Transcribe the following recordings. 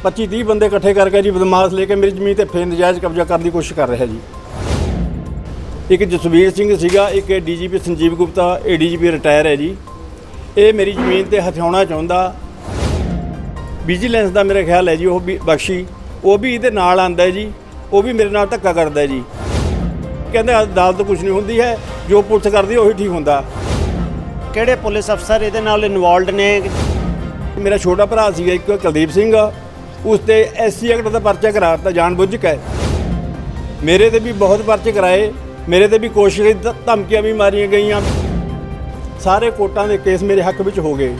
25-30 बंदे इकट्ठे करके जी बदमाश लेके मेरी ज़मीन ते फिर नजायज़ कब्जा करने की कोशिश कर रहा जी। एक जसवीर सिंह सीगा, एक DGP Sanjeev Gupta ADGP retire है जी। ये मेरी ज़मीन ते हथियाना चाहुंदा। विजिलेंस का मेरा ख्याल है जी, वो भी बख्शी वो भी ये नाल आंदा है जी, वो भी मेरे नाल धक्का करता है जी। कहते अदालत कुछ नहीं होंदी है, जो पुलिस करती है वही ठीक होंदा। किहड़े पुलिस अफसर इहदे नाल इनवॉल्वड ने? मेरा छोटा भरा सीगा एक कुलदीप सिंह, उसते SC एक्ट का परचा कराता जानबुझ के। मेरे ते भी बहुत परचे कराए, मेरे ते भी कोशिश धमकियां भी मारियां गईयां। सारे कोर्टां दे केस मेरे हक विच हो गए।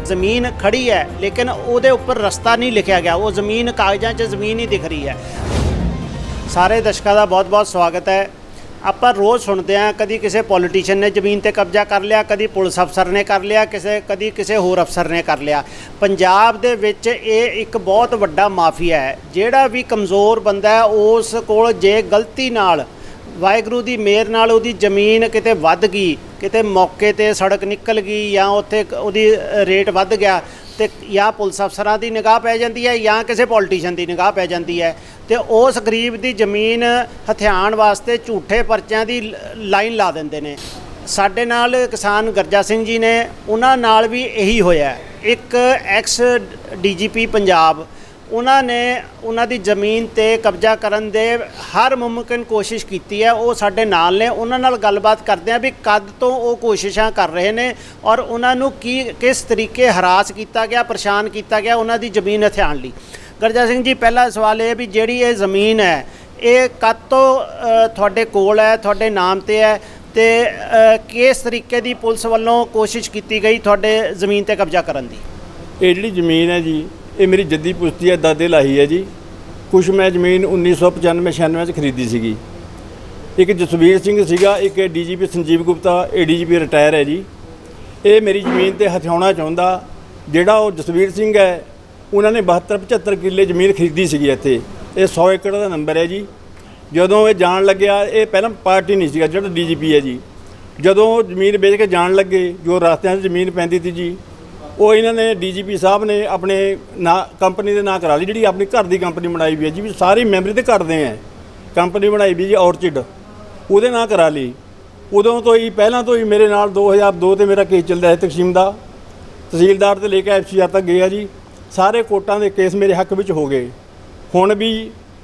ज़मीन खड़ी है लेकिन ਉਹਦੇ ਉੱਪਰ ਰਸਤਾ नहीं लिखा गया, वो ज़मीन कागज़ां 'ਚ ज़मीन ही दिख रही है। सारे दर्शकों का बहुत बहुत स्वागत है। ਆਪਾਂ रोज़ सुनते हैं कभी किसी पॉलिटिशियन ने ज़मीन ते कब्जा कर लिया, कभी पुलिस अफसर ने कर लिया, कभी किसी होर अफसर ने कर लिया। पंजाब दे विच ਇਹ एक बहुत वड्डा माफिया है। ਜਿਹੜਾ भी कमज़ोर बंदा है उस कोल जे गलती नाल वाहिगुरू की मेहर नाल उहदी ज़मीन किते वध गई, किते मौके ते सड़क निकल गई या उत्थे उहदी रेट वध गया तो या पुलिस अफसरां की निगाह पै जाती है या किसी पॉलिटिशियन की निगाह पै जाती है, तो उस गरीब की ज़मीन हथियाण वास्ते झूठे परचियां की लाइन ला देंदे ने। साडे नाल किसान गर्जा सिंह जी ने, उन्हां नाल भी यही होया। एक एक्स DGP पंजाब, उन्होंने उन्होंने ज़मीन ते कब्जा करन दे हर मुमकिन कोशिश की है। वो साडे नाल ने, उन्हां नाल गलबात करते हैं भी कद तो वो कोशिशां कर रहे हैं और उन्होंने किस तरीके हरास किया गया, परेशान किया गया उन्होंने ज़मीन हथियाण लई। गर्जा सिंह जी, पहला सवाल ये भी जिहड़ी ये ज़मीन है ये कद तो तुहाडे कोल है, तुहाडे नाम ते है, तो किस तरीके की पुलिस वालों कोशिश की गई तुहाडे ज़मीन ते कब्जा करन दी? ये जिहड़ी ज़मीन है जी, ये मेरी जद्दी पुश्ती है, दादे लाही है जी। कुछ मैं ज़मीन 1995-96 खरीदी सीगी। एक जसवीर सिंह सीगा, एक DGP Sanjeev Gupta ADGP retire है जी। ये मेरी ज़मीन ते हथियाना चाहुंदा। जिहड़ा वो जसवीर सिंह है, उन्होंने 72-75 किले ज़मीन खरीदी सीगी इत्थे। ये 100 एकड़ का नंबर है जी। जदों ये जान लग्या, ये पहला पार्टी नहीं सीगा जिहड़ा DGP है जी। जदों ज़मीन बेच के जान लगे, जो रास्तिਆਂ 'ਚ ज़मीन पैंदी थी जी, वो इन्होंने DGP साहब ने अपने ना कंपनी के ना करा ली, जी अपनी घर की कंपनी बनाई भी है जी, भी सारी मैंबरी तो करते हैं। कंपनी बनाई भी जी ऑर्चिड, वो ना करा ली। उदों तो ही पहला तो ही मेरे नाल 2002 ते मेरा केस चलता है तकसीम का, तहसीलदार तो लेकर FCR तक गया जी। सारे कोर्टां के केस मेरे हक विच हो गए। हुण भी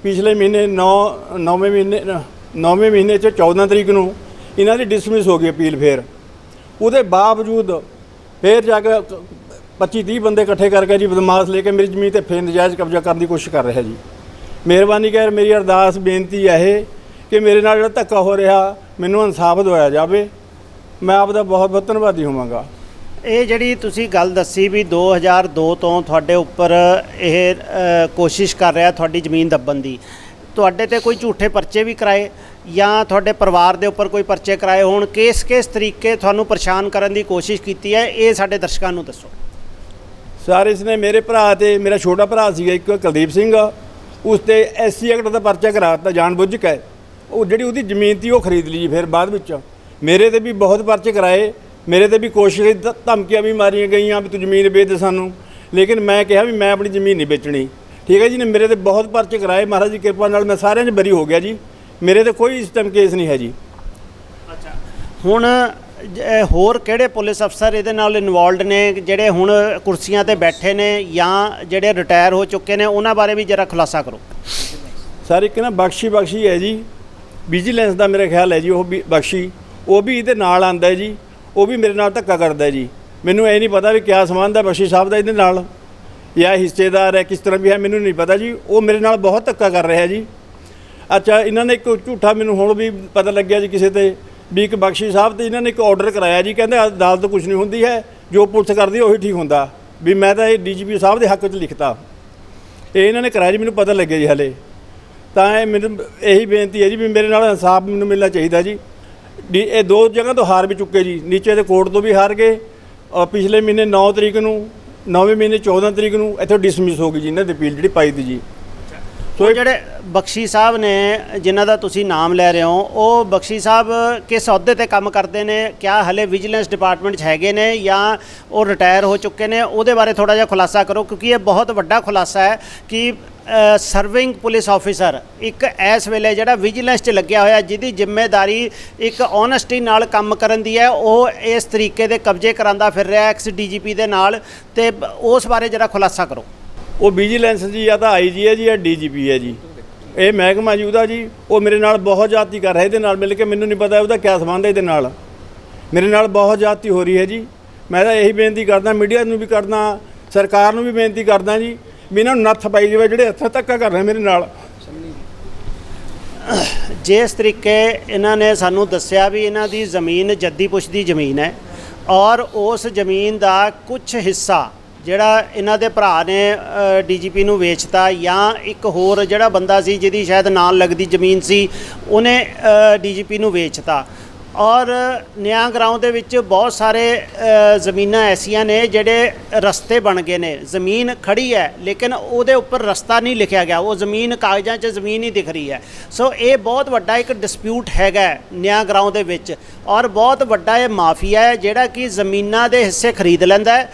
पिछले महीने 9वें महीने 14 तरीक नूं इन्हां दी डिसमिस हो गई अपील। फिर उहदे बावजूद फिर जाके 25-30 बंदे इकट्ठे करके जी बदमाश लेके मेरी ज़मीन ते फिर नजायज़ कब्जा करने की कोशिश कर रहा जी। मेहरबानी कर मेरी अरदास बेनती है कि मेरे नाल जिहड़ा धक्का हो रहा, मैनूं इंसाफ दिवाया जाए। मैं आपका बहुत बहुत धन्नवादी होवांगा। ਇਹ ਜਿਹੜੀ ਤੁਸੀਂ ਗੱਲ ਦੱਸੀ ਵੀ 2002 ਤੋਂ ਤੁਹਾਡੇ ਉੱਪਰ ਇਹ ਕੋਸ਼ਿਸ਼ ਕਰ ਰਿਹਾ ਤੁਹਾਡੀ ਜ਼ਮੀਨ ਦੱਬਣ ਦੀ, ਤੁਹਾਡੇ ਤੇ ਕੋਈ ਝੂਠੇ ਪਰਚੇ ਵੀ ਕਰਾਏ ਜਾਂ ਤੁਹਾਡੇ ਪਰਿਵਾਰ ਦੇ ਉੱਪਰ ਕੋਈ ਪਰਚੇ ਕਰਾਏ ਹੋਣ, ਕਿਸ ਤਰੀਕੇ ਤੁਹਾਨੂੰ ਪਰੇਸ਼ਾਨ ਕਰਨ ਦੀ ਕੋਸ਼ਿਸ਼ ਕੀਤੀ ਹੈ, ਇਹ ਸਾਡੇ ਦਰਸ਼ਕਾਂ ਨੂੰ ਦੱਸੋ। ਸਰ, ਇਸਨੇ ਮੇਰੇ ਭਰਾ ਤੇ ਮੇਰਾ ਛੋਟਾ ਭਰਾ ਸੀਗਾ ਇੱਕ ਕੁਲਦੀਪ ਸਿੰਘ, ਉਸ ਤੇ SC एक्ट ਦਾ ਪਰਚਾ ਕਰਾਤਾ ਜਾਣਬੁੱਝ ਕੇ। ਉਹ ਜਿਹੜੀ ਉਹਦੀ ਜ਼ਮੀਨ ਸੀ ਉਹ ਖਰੀਦ ਲਈ ਜੀ। ਫਿਰ ਬਾਅਦ ਵਿੱਚ ਮੇਰੇ ਤੇ ਵੀ ਬਹੁਤ ਪਰਚੇ ਕਰਾਏ, मेरे ते भी कोशिश धमकियां भी मारियां गईयां भी तू ज़मीन बेच दे सानू, लेकिन मैं कहा भी मैं अपनी ज़मीन नहीं बेचनी। ठीक है जी, ने मेरे ते बहुत परचे कराए, महाराज की कृपा नाल मैं सारिਆਂ 'ਚ बरी हो गया जी। मेरे ते कोई इस टाइम केस नहीं है जी। अच्छा, हुण होर किहड़े पुलिस अफसर इहदे नाल इनवॉल्वड ने जिहड़े हुण कुर्सियां ते बैठे ने या जिहड़े रिटायर हो चुके ने, उन्हां बारे भी जरा खुलासा करो। सर, एक ना बख्शी है जी, विजिलेंस का मेरा ख्याल है जी, वो भी बख्शी वो भी इहदे नाल आंदा है जी, वो भी मेरे नाल धक्का करता है जी। मैनू ये नहीं पता भी क्या संबंध है बख्शी साहब का इहदे नाल या हिस्सेदार है किस तरह भी है, मैनू नहीं पता जी। वो मेरे नाल बहुत धक्का कर रहा है जी। अच्छा, इन्होंने एक झूठा मैनू हुण भी पता लग्या जी किसी ते भी एक बख्शी साहब ते इन्होंने एक ऑर्डर कराया जी, कहते अदालत कुछ नहीं होंदी है, जो पुलिस करती है वही ठीक होंदा। भी मैं तो DGP साहब के हक च लिखता, ये इन्होंने कराया जी, मैनू पता लग्या जी। हले तो मैनू यही बेनती है जी भी मेरे नाल इंसाफ मैनू मिलना चाहिए जी। ये 2 जगह तो हार भी चुके जी, नीचे के कोर्ट तो भी हार गए और पिछले महीने 9 तरीक नूं 9वें महीने 14 तरीक नूं इत्थों डिसमिस हो गई जी इन्हां दी अपील जिहड़ी पाई दी जी। ਸੋ ਉਹ ਇਹ ਜਿਹੜੇ ਬਖਸ਼ੀ ਸਾਹਿਬ ਨੇ ਜਿਨ੍ਹਾਂ ਦਾ ਤੁਸੀਂ ਨਾਮ ਲੈ ਰਹੇ ਹੋ, ਉਹ ਬਖਸ਼ੀ ਸਾਹਿਬ ਕਿਸ ਅਹੁਦੇ ਤੇ ਕੰਮ ਕਰਦੇ ਨੇ? ਕਿਆ ਹਲੇ ਵਿਜੀਲੈਂਸ ਡਿਪਾਰਟਮੈਂਟ 'ਚ ਹੈਗੇ ਨੇ ਜਾਂ ਉਹ ਰਿਟਾਇਰ ਹੋ ਚੁੱਕੇ ਨੇ? ਉਹਦੇ ਬਾਰੇ ਥੋੜਾ ਜਿਹਾ ਖੁਲਾਸਾ ਕਰੋ, ਕਿਉਂਕਿ ਇਹ ਬਹੁਤ ਵੱਡਾ ਖੁਲਾਸਾ ਹੈ ਕਿ ਸਰਵਿੰਗ ਪੁਲਿਸ ਆਫੀਸਰ ਇੱਕ ਇਸ ਵੇਲੇ ਜਿਹੜਾ ਵਿਜੀਲੈਂਸ 'ਚ ਲੱਗਿਆ ਹੋਇਆ, ਜਿਹਦੀ ਜ਼ਿੰਮੇਵਾਰੀ ਇੱਕ ਓਨੈਸਟੀ ਨਾਲ ਕੰਮ ਕਰਨ ਦੀ ਹੈ, ਉਹ ਇਸ ਤਰੀਕੇ ਦੇ ਕਬਜ਼ੇ ਕਰਾਂਦਾ ਫਿਰ ਰਿਹਾ ਐਕਸ ਡੀਜੀਪੀ ਦੇ ਨਾਲ, ਤੇ ਉਸ ਬਾਰੇ ਜਰਾ ਖੁਲਾਸਾ ਕਰੋ। ਉਹ ਵਿਜੀਲੈਂਸ ਜੀ ਜਾਂ ਤਾਂ ਆਈਜੀ ਹੈ ਜੀ ਜਾਂ ਡੀਜੀਪੀ ਹੈ ਜੀ। ਇਹ ਮਹਿਕਮਾ ਜੀ ਉਹਦਾ ਜੀ, ਉਹ ਮੇਰੇ ਨਾਲ ਬਹੁਤ ਜ਼ਿਆਦਤੀ ਕਰ ਰਿਹਾ ਇਹਦੇ ਨਾਲ ਮਿਲ ਕੇ। ਮੈਨੂੰ ਨਹੀਂ ਪਤਾ ਉਹਦਾ ਕਿਆ ਸੰਬੰਧ ਹੈ ਇਹਦੇ ਨਾਲ, ਮੇਰੇ ਨਾਲ ਬਹੁਤ ਜ਼ਿਆਦਤੀ ਹੋ ਰਹੀ ਹੈ ਜੀ। ਮੈਂ ਤਾਂ ਇਹੀ ਬੇਨਤੀ ਕਰਦਾ, ਮੀਡੀਆ ਨੂੰ ਵੀ ਕਰਦਾ, ਸਰਕਾਰ ਨੂੰ ਵੀ ਬੇਨਤੀ ਕਰਦਾ ਜੀ ਵੀ ਇਹਨਾਂ ਨੂੰ ਨੱਥ ਪਾਈ ਜਾਵੇ ਜਿਹੜੇ ਹੱਥਾਂ ਧੱਕਾ ਕਰ ਰਹੇ ਮੇਰੇ ਨਾਲ। ਜਿਸ ਤਰੀਕੇ ਇਹਨਾਂ ਨੇ ਸਾਨੂੰ ਦੱਸਿਆ ਵੀ ਇਹਨਾਂ ਦੀ ਜ਼ਮੀਨ ਜੱਦੀ ਪੁਸ਼ ਦੀ ਜ਼ਮੀਨ ਹੈ, ਔਰ ਉਸ ਜ਼ਮੀਨ ਦਾ ਕੁਝ ਹਿੱਸਾ ਜਿਹੜਾ ਇਹਨਾਂ ਦੇ ਭਰਾ ਨੇ ਡੀਜੀਪੀ ਨੂੰ ਵੇਚਤਾ, ਜਾਂ ਇੱਕ ਹੋਰ ਜਿਹੜਾ ਬੰਦਾ ਸੀ ਜਿਹਦੀ ਸ਼ਾਇਦ ਨਾਲ ਲੱਗਦੀ ਜ਼ਮੀਨ ਸੀ, ਉਹਨੇ ਡੀਜੀਪੀ ਨੂੰ ਵੇਚਤਾ। ਔਰ ਨਿਆਂ ਗਰਾਊਂ ਦੇ ਵਿੱਚ ਬਹੁਤ ਸਾਰੇ ਜ਼ਮੀਨਾਂ ਐਸੀਆਂ ਨੇ ਜਿਹੜੇ ਰਸਤੇ ਬਣ ਗਏ ਨੇ। ਜ਼ਮੀਨ ਖੜੀ ਹੈ ਲੇਕਿਨ ਉਹਦੇ ਉੱਪਰ ਰਸਤਾ ਨਹੀਂ ਲਿਖਿਆ ਗਿਆ, ਉਹ ਜ਼ਮੀਨ ਕਾਗਜ਼ਾਂ 'ਚ ਜ਼ਮੀਨ ਹੀ ਦਿਖ ਰਹੀ ਹੈ। ਸੋ ਇਹ ਬਹੁਤ ਵੱਡਾ ਇੱਕ ਡਿਸਪਿਊਟ ਹੈਗਾ ਨਿਆਂ ਗਰਾਊਂ ਦੇ ਵਿੱਚ, ਔਰ ਬਹੁਤ ਵੱਡਾ ਇਹ ਮਾਫੀਆ ਹੈ ਜਿਹੜਾ ਕਿ ਜ਼ਮੀਨਾਂ ਦੇ ਹਿੱਸੇ ਖਰੀਦ ਲੈਂਦਾ ਹੈ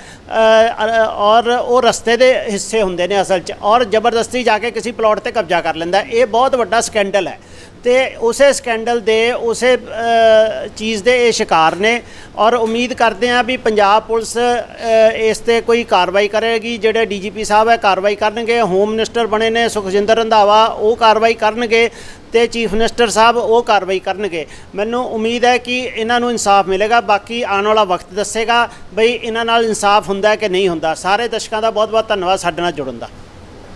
ਔਰ ਉਹ ਰਸਤੇ ਦੇ ਹਿੱਸੇ ਹੁੰਦੇ ਨੇ ਅਸਲ 'ਚ, ਔਰ ਜ਼ਬਰਦਸਤੀ ਜਾ ਕੇ ਕਿਸੇ ਪਲਾਟ ਤੇ ਕਬਜ਼ਾ ਕਰ ਲੈਂਦਾ। ਇਹ ਬਹੁਤ ਵੱਡਾ ਸਕੈਂਡਲ ਹੈ ਤੇ ਉਸੇ ਸਕੈਂਡਲ ਦੇ ਉਸੇ ਚੀਜ਼ ਦੇ ਇਹ ਸ਼ਿਕਾਰ ਨੇ। ਔਰ ਉਮੀਦ ਕਰਦੇ ਹਾਂ ਵੀ ਪੰਜਾਬ ਪੁਲਿਸ ਇਸ ਤੇ ਕੋਈ ਕਾਰਵਾਈ ਕਰੇਗੀ। ਜਿਹੜੇ ਡੀਜੀਪੀ ਸਾਹਿਬ ਹੈ ਕਾਰਵਾਈ ਕਰਨਗੇ, ਹੋਮ ਮਿਨਿਸਟਰ ਬਣੇ ਨੇ ਸੁਖਜਿੰਦਰ ਰੰਧਾਵਾ ਉਹ ਕਾਰਵਾਈ ਕਰਨਗੇ, ਤੇ ਚੀਫ ਮਿਨਿਸਟਰ ਸਾਹਿਬ ਉਹ ਕਾਰਵਾਈ ਕਰਨਗੇ। ਮੈਨੂੰ ਉਮੀਦ ਹੈ ਕਿ ਇਹਨਾਂ ਨੂੰ ਇਨਸਾਫ ਮਿਲੇਗਾ। ਬਾਕੀ ਆਉਣ ਵਾਲਾ ਵਕਤ ਦੱਸੇਗਾ ਬਈ ਇਹਨਾਂ ਨਾਲ ਇਨਸਾਫ ਹੁੰਦਾ ਕਿ ਨਹੀਂ ਹੁੰਦਾ। ਸਾਰੇ ਦਰਸ਼ਕਾਂ ਦਾ ਬਹੁਤ ਬਹੁਤ ਧੰਨਵਾਦ ਸਾਡੇ ਨਾਲ ਜੁੜਨ ਦਾ।